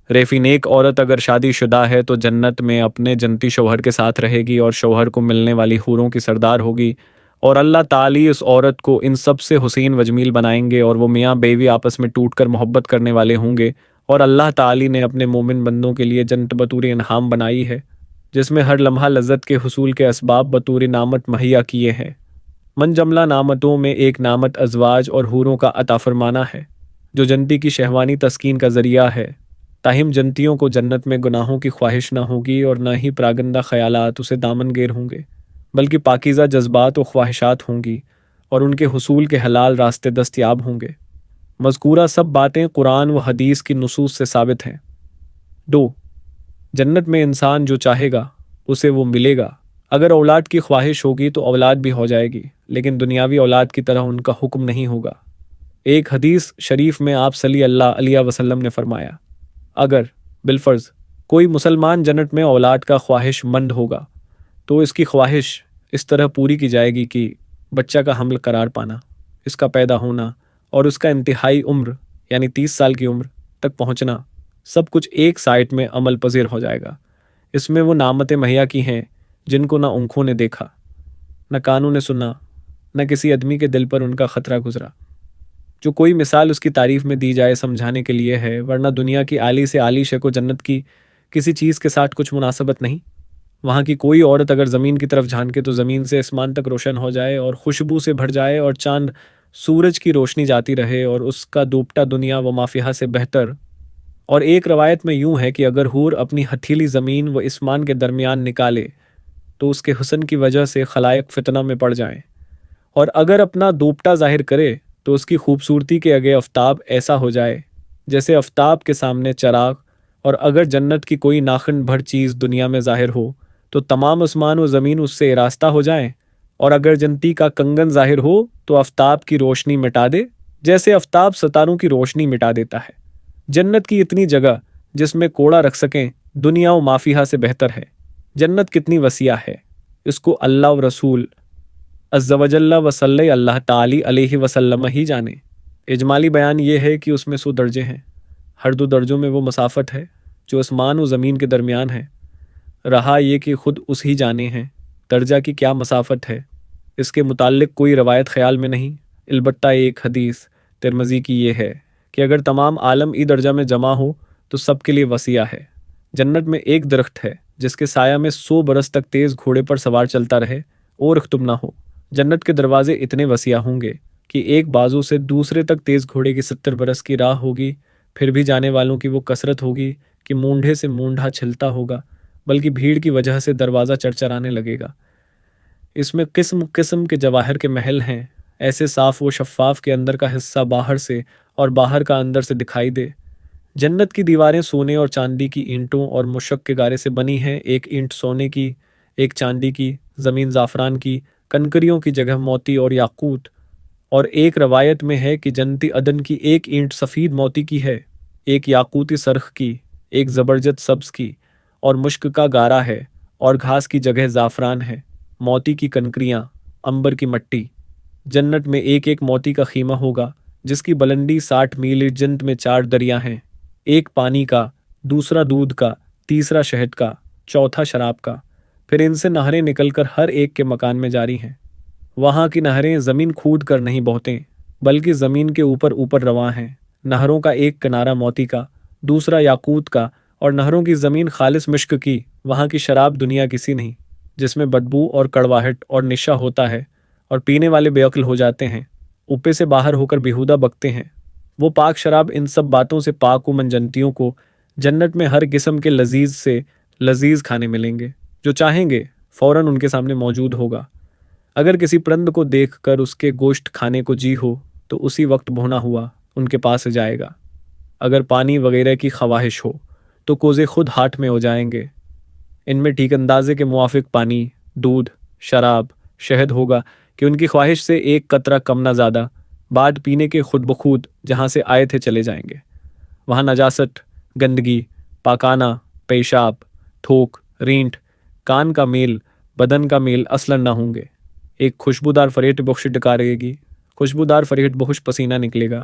ریفی نیک عورت اگر شادی شدہ ہے تو جنت میں اپنے جنتی شوہر کے ساتھ رہے گی اور شوہر کو ملنے والی حوروں کی سردار ہوگی، اور اللہ تعالی اس عورت کو ان سب سے حسین و جمیل بنائیں گے، اور وہ میاں بیوی آپس میں ٹوٹ کر محبت کرنے والے ہوں گے۔ اور اللہ تعالی نے اپنے مومن بندوں کے لیے جنت بطور انعام بنائی ہے، جس میں ہر لمحہ لذت کے حصول کے اسباب بطور نعمت مہیا کیے ہیں۔ من جملہ نعمتوں میں ایک نعمت ازواج اور حوروں کا عطا فرمانا ہے، جو جنتی کی شہوانی تسکین کا ذریعہ ہے، تاہم جنتیوں کو جنت میں گناہوں کی خواہش نہ ہوگی اور نہ ہی پراگندہ خیالات اسے دامن گیر ہوں گے، بلکہ پاکیزہ جذبات و خواہشات ہوں گی، اور ان کے حصول کے حلال راستے دستیاب ہوں گے۔ مذکورہ سب باتیں قرآن و حدیث کی نصوص سے ثابت ہیں۔ 2. جنت میں انسان جو چاہے گا اسے وہ ملے گا۔ اگر اولاد کی خواہش ہوگی تو اولاد بھی ہو جائے گی، لیکن دنیاوی اولاد کی طرح ان کا حکم نہیں ہوگا۔ ایک حدیث شریف میں آپ صلی اللہ علیہ وسلم نے فرمایا، اگر بالفرض کوئی مسلمان جنت میں اولاد کا خواہش مند ہوگا تو اس کی خواہش اس طرح پوری کی جائے گی کہ بچہ کا حمل قرار پانا، اس کا پیدا ہونا اور اس کا انتہائی عمر یعنی 30 سال کی عمر تک پہنچنا، سب کچھ ایک سائٹ میں عمل پذیر ہو جائے گا۔ اس میں وہ نعمتیں مہیا کی ہیں جن کو نہ آنکھوں نے دیکھا، نہ کانوں نے سنا، نہ کسی آدمی کے دل پر ان کا خطرہ گزرا۔ جو کوئی مثال اس کی تعریف میں دی جائے سمجھانے کے لیے ہے، ورنہ دنیا کی اعلی سے اعلی شے کو جنت کی کسی چیز کے ساتھ کچھ مناسبت نہیں۔ وہاں کی کوئی عورت اگر زمین کی طرف جھانکے تو زمین سے آسمان تک روشن ہو جائے اور خوشبو سے بھر جائے اور چاند سورج کی روشنی جاتی رہے اور اس کا دوپٹا دنیا و مافیہا سے بہتر۔ اور ایک روایت میں یوں ہے کہ اگر حور اپنی ہتھیلی زمین و اسمان کے درمیان نکالے تو اس کے حسن کی وجہ سے خلائق فتنہ میں پڑ جائیں، اور اگر اپنا دوپٹا ظاہر کرے تو اس کی خوبصورتی کے آگے آفتاب ایسا ہو جائے جیسے آفتاب کے سامنے چراغ، اور اگر جنت کی کوئی ناخن بھر چیز دنیا میں ظاہر ہو تو تمام آسمان و زمین اس سے آراستہ ہو جائیں، اور اگر جنتی کا کنگن ظاہر ہو تو آفتاب کی روشنی مٹا دے جیسے آفتاب ستاروں کی روشنی مٹا دیتا ہے۔ جنت کی اتنی جگہ جس میں کوڑا رکھ سکیں دنیا و مافیہا سے بہتر ہے۔ جنت کتنی وسیع ہے اس کو اللہ و رسول عز و جل و صلی اللہ تعالی علیہ وسلم ہی جانے۔ اجمالی بیان یہ ہے کہ اس میں 100 درجے ہیں، ہر 2 درجوں میں وہ مسافت ہے جو آسمان و زمین کے درمیان ہے۔ رہا یہ کہ خود اس ہی جانے ہیں درجہ کی کیا مسافت ہے، اس کے متعلق کوئی روایت خیال میں نہیں، البتہ ایک حدیث ترمذی کی یہ ہے کہ اگر تمام عالم ای درجہ میں جمع ہو تو سب کے لیے وسیع ہے۔ جنت میں ایک درخت ہے جس کے سایہ میں 100 برس تک تیز گھوڑے پر سوار چلتا رہے اور اختم نہ ہو۔ جنت کے دروازے اتنے وسیع ہوں گے کہ ایک بازو سے دوسرے تک تیز گھوڑے کی 70 برس کی راہ ہوگی، پھر بھی جانے والوں کی وہ کثرت ہوگی کہ مونڈھے سے مونڈھا چھلتا ہوگا، بلکہ بھیڑ کی وجہ سے دروازہ چرچرانے لگے گا۔ اس میں قسم قسم کے جواہر کے محل ہیں، ایسے صاف و شفاف کے اندر کا حصہ باہر سے اور باہر کا اندر سے دکھائی دے۔ جنت کی دیواریں سونے اور چاندی کی اینٹوں اور مشک کے گارے سے بنی ہیں، ایک اینٹ سونے کی، ایک چاندی کی، زمین زعفران کی، کنکریوں کی جگہ موتی اور یاقوت، اور ایک روایت میں ہے کہ جنتی عدن کی ایک اینٹ سفید موتی کی ہے، ایک یاقوتی سرخ کی، ایک زبرجد سبز کی، اور مشک کا گارا ہے، اور گھاس کی جگہ زعفران ہے، موتی کی کنکریاں، عنبر کی مٹی۔ جنت میں ایک ایک موتی کا خیمہ ہوگا جس کی بلندی 60 میل۔ جنت میں 4 دریا ہیں، ایک پانی کا، دوسرا دودھ کا، تیسرا شہد کا، چوتھا شراب کا، پھر ان سے نہریں نکل کر ہر ایک کے مکان میں جاری ہیں۔ وہاں کی نہریں زمین کھود کر نہیں بہتیں بلکہ زمین کے اوپر اوپر رواں ہیں۔ نہروں کا ایک کنارہ موتی کا، دوسرا یاقوت کا، اور نہروں کی زمین خالص مشک کی۔ وہاں کی شراب دنیا کسی نہیں، جس میں بدبو اور کڑواہٹ اور نشہ ہوتا ہے اور پینے والے بے عقل ہو جاتے ہیں، اوپے سے باہر ہو کر بیہودہ بکتے ہیں۔ وہ پاک شراب ان سب باتوں سے پاک و منجنتیوں کو جنت میں ہر قسم کے لذیذ سے لذیذ کھانے ملیں گے، جو چاہیں گے فوراً ان کے سامنے موجود ہوگا۔ اگر کسی پرند کو دیکھ کر اس کے گوشت کھانے کو جی ہو تو اسی وقت بھونا ہوا ان کے پاس جائے گا۔ اگر پانی وغیرہ کی خواہش ہو تو کوزے خود ہاتھ میں ہو جائیں گے۔ ان میں ٹھیک اندازے کے موافق پانی، دودھ، شراب، شہد ہوگا کہ ان کی خواہش سے ایک قطرہ کم نہ زیادہ، بعد پینے کے خود بخود جہاں سے آئے تھے چلے جائیں گے۔ وہاں نجاست، گندگی، پاکانہ، پیشاب، تھوک، رینٹ، کان کا میل، بدن کا میل اصلاً نہ ہوں گے۔ ایک خوشبودار فریٹ بخش ڈکارے گی، خوشبودار فریٹ بخش پسینہ نکلے گا،